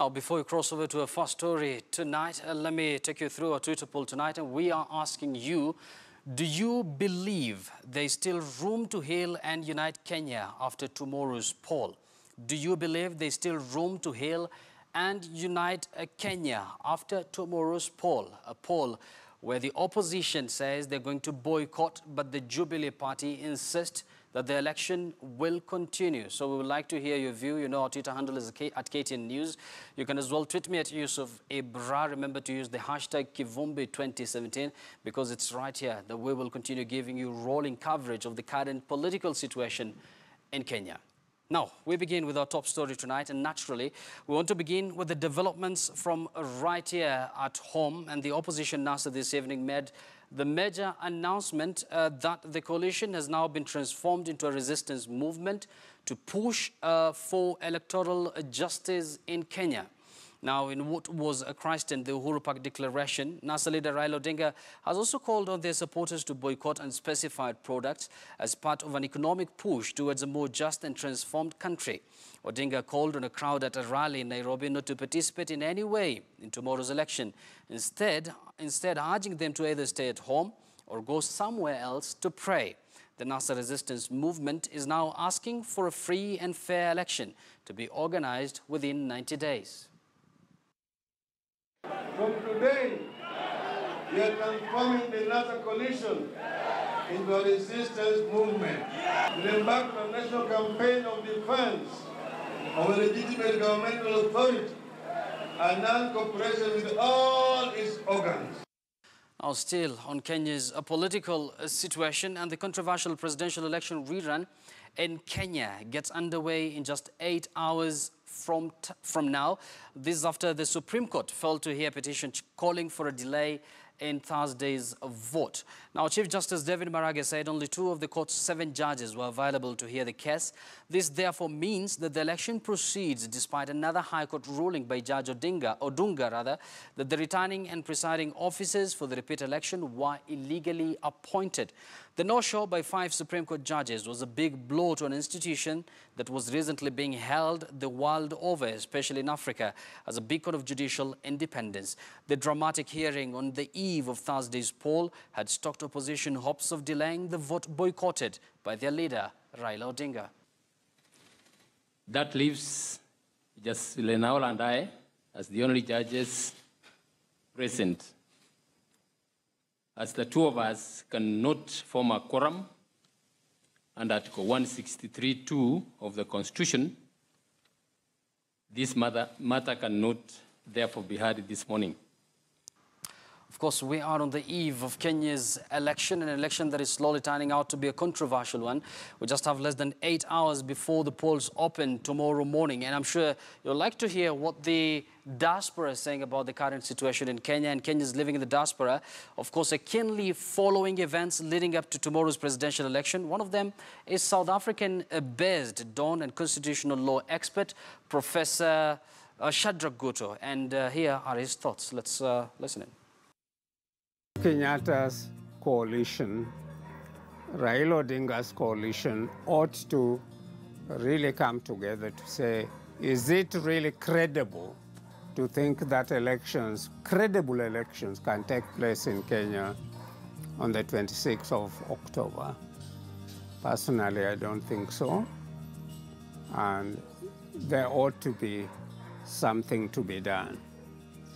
Now, before we cross over to our first story tonight, let me take you through our Twitter poll tonight. And we are asking you, do you believe there is still room to heal and unite Kenya after tomorrow's poll? Do you believe there is still room to heal and unite Kenya after tomorrow's poll? A poll where the opposition says they're going to boycott, but the Jubilee Party insists that the election will continue. So we would like to hear your view. You know, our Twitter handle is at KTN News. You can as well tweet me at Yusuf Ibra. Remember to use the hashtag Kivumbi2017 because it's right here that we will continue giving you rolling coverage of the current political situation in Kenya. Now, we begin with our top story tonight, and naturally, we want to begin with the developments from right here at home. And the opposition NASA this evening made the major announcement that the coalition has now been transformed into a resistance movement to push for electoral justice in Kenya. Now, in what was christened the Uhuru Park Declaration, NASA leader Raila Odinga has also called on their supporters to boycott unspecified products as part of an economic push towards a more just and transformed country. Odinga called on a crowd at a rally in Nairobi not to participate in any way in tomorrow's election, instead urging them to either stay at home or go somewhere else to pray. The NASA resistance movement is now asking for a free and fair election to be organized within 90 days. From today, we are transforming the NASA coalition into a resistance movement. We embark on a national campaign of defense of a legitimate governmental authority and non-cooperation with all its organs. Now, still on Kenya's political situation, and the controversial presidential election rerun in Kenya gets underway in just 8 hours from now. This is after the Supreme Court failed to hear a petition calling for a delay in Thursday's vote. Now, Chief Justice David Maraga said only 2 of the court's 7 judges were available to hear the case. This therefore means that the election proceeds despite another High Court ruling by Judge Odunga, that the returning and presiding officers for the repeat election were illegally appointed. The no-show by 5 Supreme Court judges was a big blow to an institution that was recently being held the world over, especially in Africa, as a beacon of judicial independence. The dramatic hearing on the eve of Thursday's poll had stoked opposition hopes of delaying the vote boycotted by their leader, Raila Odinga. That leaves just Lenaola and I as the only judges present, as the 2 of us cannot form a quorum under Article 163(2) of the Constitution. This matter cannot therefore be heard this morning. Of course, we are on the eve of Kenya's election, an election that is slowly turning out to be a controversial one. We just have less than 8 hours before the polls open tomorrow morning. And I'm sure you'll like to hear what the diaspora is saying about the current situation in Kenya and Kenyans living in the diaspora. Of course, are keenly following events leading up to tomorrow's presidential election. One of them is South African-based Don and constitutional law expert, Professor Shadrach Guto. And here are his thoughts. Let's listen in. Kenyatta's coalition, Raila Odinga's coalition, ought to really come together to say, is it really credible to think that elections, credible elections, can take place in Kenya on the 26th of October? Personally, I don't think so. And there ought to be something to be done.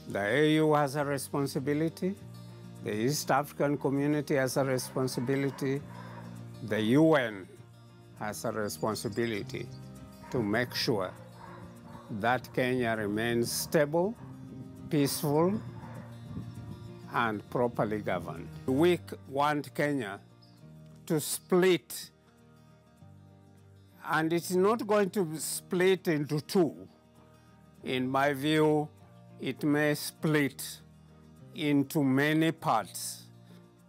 The AU has a responsibility. The East African community has a responsibility. The UN has a responsibility to make sure that Kenya remains stable, peaceful, and properly governed. We want Kenya to split, and it's not going to split into 2. In my view, it may split into many parts,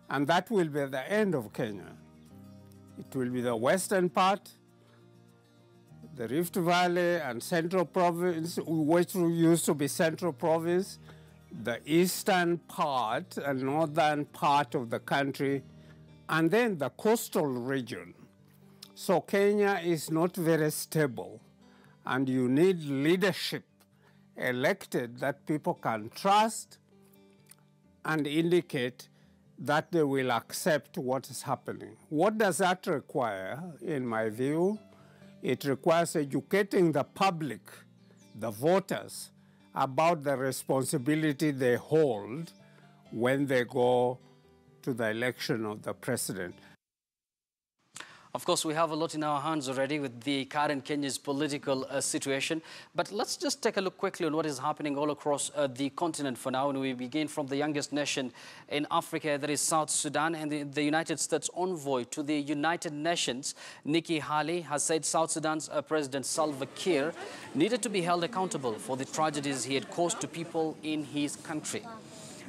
and that will be the end of Kenya. It will be the western part, the Rift Valley and Central Province, which used to be Central Province, the eastern part and northern part of the country, and then the coastal region. So Kenya is not very stable, and you need leadership elected that people can trust and indicate that they will accept what is happening. What does that require, in my view? It requires educating the public, the voters, about the responsibility they hold when they go to the election of the president. Of course, we have a lot in our hands already with the current Kenya's political situation. But let's just take a look quickly on what is happening all across the continent for now. And we begin from the youngest nation in Africa, that is South Sudan. And the United States envoy to the United Nations, Nikki Haley, has said South Sudan's President Salva Kiir needed to be held accountable for the tragedies he had caused to people in his country.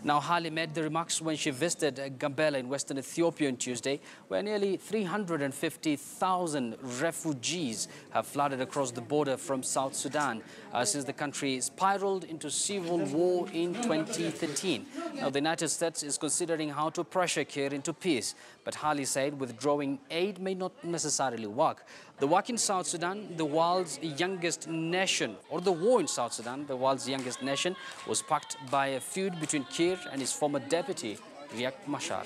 Now, Haley made the remarks when she visited Gambela in western Ethiopia on Tuesday, where nearly 350,000 refugees have flooded across the border from South Sudan since the country spiraled into civil war in 2013. Now, the United States is considering how to pressure Kiir into peace, but Haley said withdrawing aid may not necessarily work. The war in South Sudan, the world's youngest nation, or the war in South Sudan, the world's youngest nation, was sparked by a feud between Kiir and his former deputy, Riek Machar.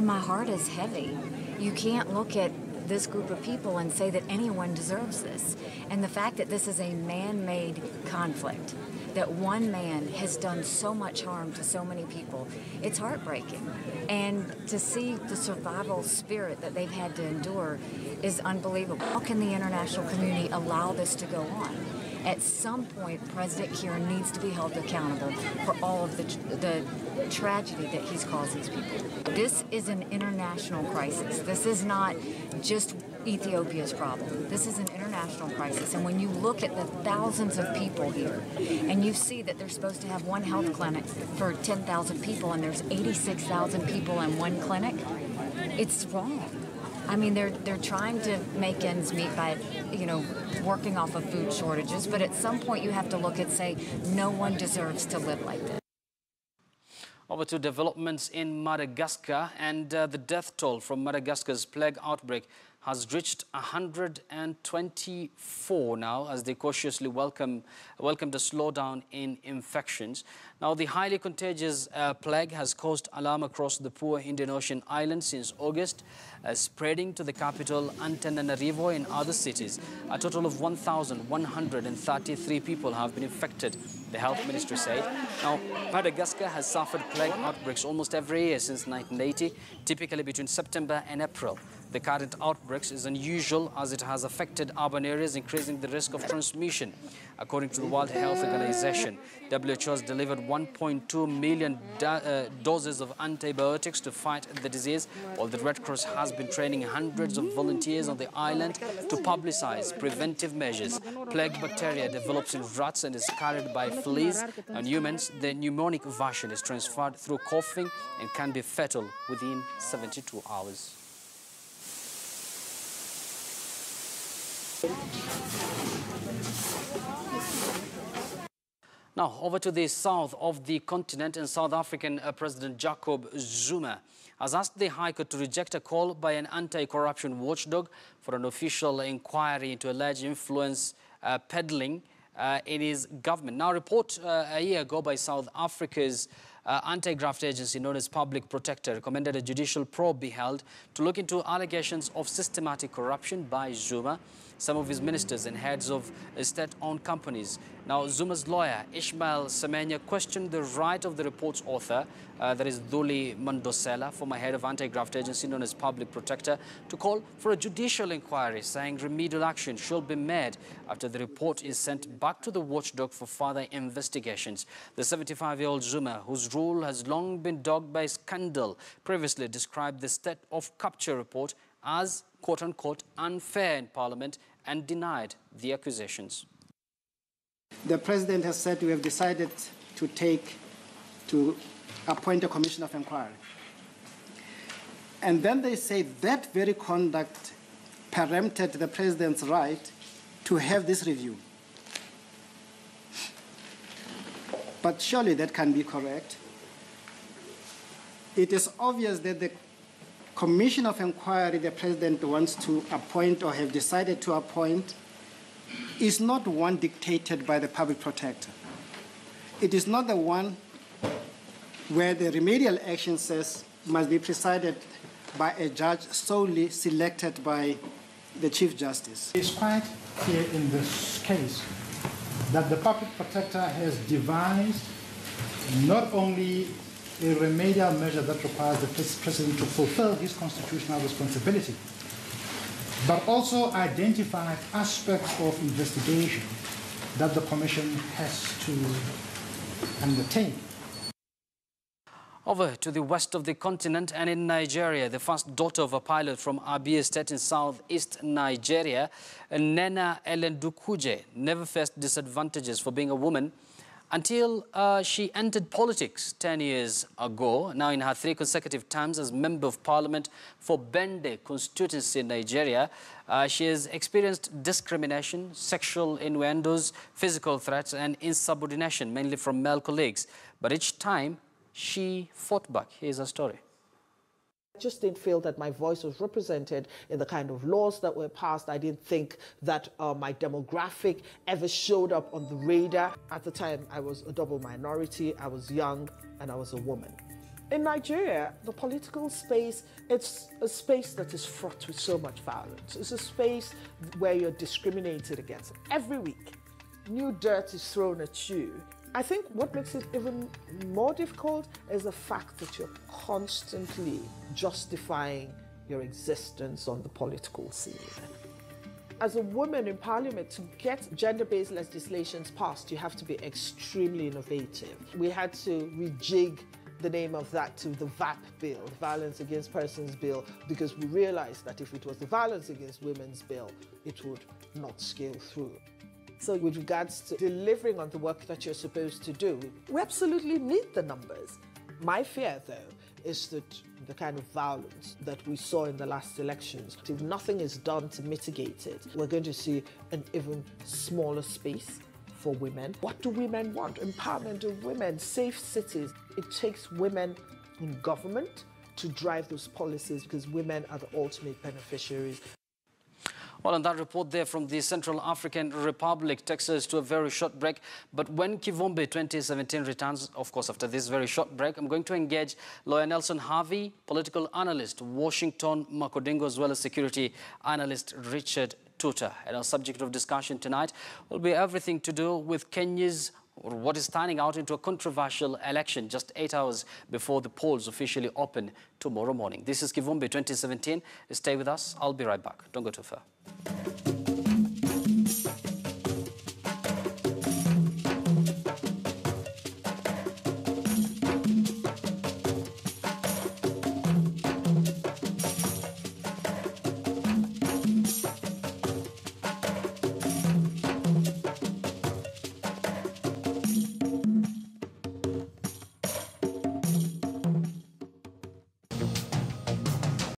My heart is heavy. You can't look at this group of people and say that anyone deserves this. And the fact that this is a man-made conflict, that one man has done so much harm to so many people, it's heartbreaking. And to see the survival spirit that they've had to endure is unbelievable. How can the international community allow this to go on? At some point, President Kiir needs to be held accountable for all of the tragedy that he's caused these people. This is an international crisis. This is not just Ethiopia's problem. This is an international crisis. And when you look at the thousands of people here, and you see that they're supposed to have one health clinic for 10,000 people, and there's 86,000 people in one clinic, it's wrong. I mean, they're trying to make ends meet by, working off of food shortages, but at some point you have to look and say, no one deserves to live like this. Over to developments in Madagascar, and the death toll from Madagascar's plague outbreak has reached 124 now, as they cautiously welcomed a slowdown in infections. Now, the highly contagious plague has caused alarm across the poor Indian Ocean island since August, spreading to the capital Antananarivo and other cities. A total of 1,133 people have been infected, the health ministry said. Now, Madagascar has suffered plague outbreaks almost every year since 1980, typically between September and April. The current outbreaks is unusual as it has affected urban areas, increasing the risk of transmission. According to the World Health Organization, WHO has delivered 1.2 million doses of antibiotics to fight the disease, while the Red Cross has been training hundreds of volunteers on the island to publicize preventive measures. Plague bacteria develops in rats and is carried by fleas. On humans, the pneumonic version is transferred through coughing and can be fatal within 72 hours. Now, over to the south of the continent, and South African President Jacob Zuma has asked the High Court to reject a call by an anti-corruption watchdog for an official inquiry into alleged influence peddling in his government. Now, a report a year ago by South Africa's anti-graft agency known as Public Protector recommended a judicial probe be held to look into allegations of systematic corruption by Zuma, some of his ministers and heads of state-owned companies. Now, Zuma's lawyer, Ishmael Semenya, questioned the right of the report's author, that is Thuli Mandosela, former head of anti-graft agency known as Public Protector, to call for a judicial inquiry, saying remedial action should be made after the report is sent back to the watchdog for further investigations. The 75-year-old Zuma, whose rule has long been dogged by scandal, previously described the state of capture report as, quote-unquote, unfair in Parliament and denied the accusations. The President has said we have decided to appoint a commission of inquiry. And then they say that very conduct preempted the President's right to have this review. But surely that can be correct. It is obvious that the commission of inquiry the President wants to appoint or have decided to appoint is not one dictated by the public protector. It is not the one where the remedial action says must be presided by a judge solely selected by the Chief Justice. It's quite clear in this case that the public protector has devised not only a remedial measure that requires the president to fulfill his constitutional responsibility, but also identified aspects of investigation that the Commission has to undertake. Over to the west of the continent and in Nigeria, the first daughter of a pilot from Abia State in southeast Nigeria, Nena Elendukuje, never faced disadvantages for being a woman until she entered politics 10 years ago. Now in her 3 consecutive terms as Member of Parliament for Bende constituency in Nigeria, she has experienced discrimination, sexual innuendos, physical threats and insubordination, mainly from male colleagues. But each time, she fought back. Here's her story. I just didn't feel that my voice was represented in the kind of laws that were passed. I didn't think that my demographic ever showed up on the radar. At the time, I was a double minority, I was young, and I was a woman. In Nigeria, the political space, it's a space that is fraught with so much violence. It's a space where you're discriminated against. Every week, new dirt is thrown at you. I think what makes it even more difficult is the fact that you're constantly justifying your existence on the political scene. As a woman in parliament, to get gender-based legislations passed, you have to be extremely innovative. We had to rejig the name of that to the VAP bill, Violence Against Persons Bill, because we realized that if it was the Violence Against Women's bill, it would not scale through. So with regards to delivering on the work that you're supposed to do, we absolutely meet the numbers. My fear, though, is that the kind of violence that we saw in the last elections, if nothing is done to mitigate it, we're going to see an even smaller space for women. What do women want? Empowerment of women, safe cities. It takes women in government to drive those policies because women are the ultimate beneficiaries. Well, on that report there from the Central African Republic takes us to a very short break. But when Kivumbi2017 returns, of course, after this very short break, I'm going to engage lawyer Nelson Harvey, political analyst Washington Makodingo, as well as security analyst Richard Tuta. And our subject of discussion tonight will be everything to do with Kenya's, or what is turning out into a controversial election just 8 hours before the polls officially open tomorrow morning. This is Kivumbi2017. Stay with us. I'll be right back. Don't go too far.